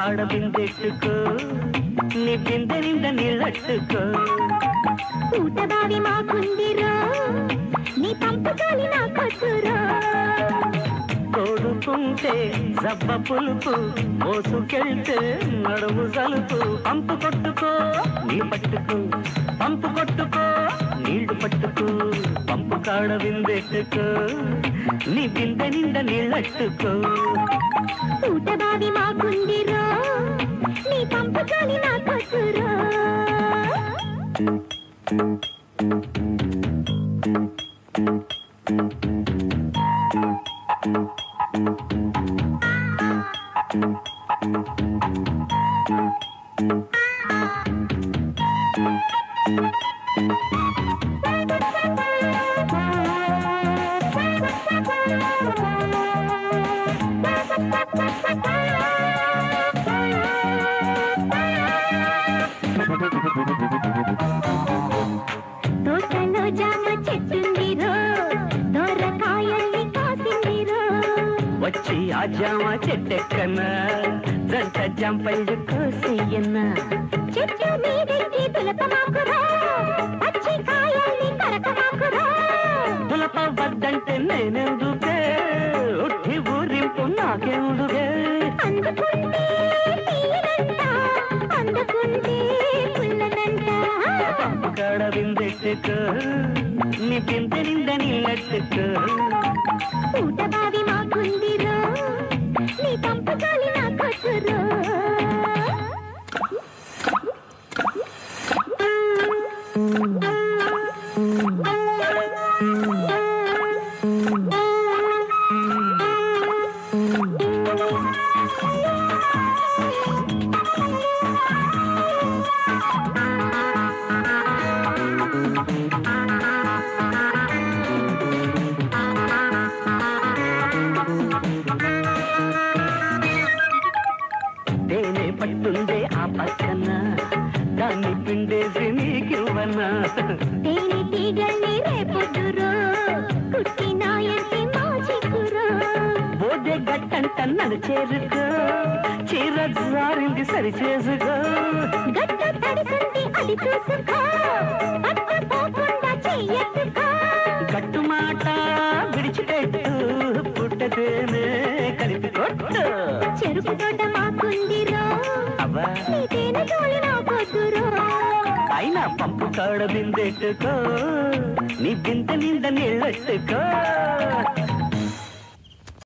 కాడ బిందెట్టుకో నీ బిందె నిండా నీళ్ళట్టుకో ఊటబావి మాకుందిరో నీ పంపుతాలి నా కొట్టురో తోడుకుంటే జబ్బ పులుపు మోసుకెళ్తే నడుము జలుపు పంపు కొట్టుకో నీ పట్టుకో పంపు కొట్టుకో నీళ్లు పట్టుకో పంపు కాడ బిందెట్టుకో నీ బిందె నిండా నీళ్ళట్టుకో ఊటబావి మాకుందిరో నీ పంపుతాలి నా కొట్టురో తోటలో జామ చెట్టుందిరో దొరకాయల్ని కాసిందిరో వచ్చి ఆ జామ చెట్టెక్కన్నా జంట జంపళ్ళు కోసేయన్నా చెట్టు మీదెక్కి దులపమాకురో పచ్చి కాయల్ని కరకమాకురో దులప వద్దంటే నేనెందుకే ఉట్టి ఊరింపు నాకెందుకే అందుకుంటే తీరంట అందుకుంటే పుల్లనంట పంపు కాడ బిందెట్టుకో నీ బిందె నిండా నీళ్ళట్టుకో ఊటబావి మాకుందిరో నీ పంపుతాలి నా కొట్టురో తేనె పట్టుందే ఆ పక్కన దాన్ని పిండేసి నీకివ్వనా తేనె తీగల్ని రేపొద్దురో కుట్టినాయంటే మా చిక్కురో బోదే గట్టంట నన్ను చేరుకో చీర జారింది సరి చేసుకో గట్ట తడిసింది అది చూసుకో పట్టుకోకుండా చెయ్యట్టుకో గట్టు మాట విడిచిపెట్టు పుట్టతేనే కలిపి కొట్టు చెరుకు తోట మాకుందిరో అవ్వా నీ తేనె తోలు నా కొద్దురో అయినా పంపు కాడ బిందెట్టుకో నీ బిందె నిండా నీళ్ళట్టుకో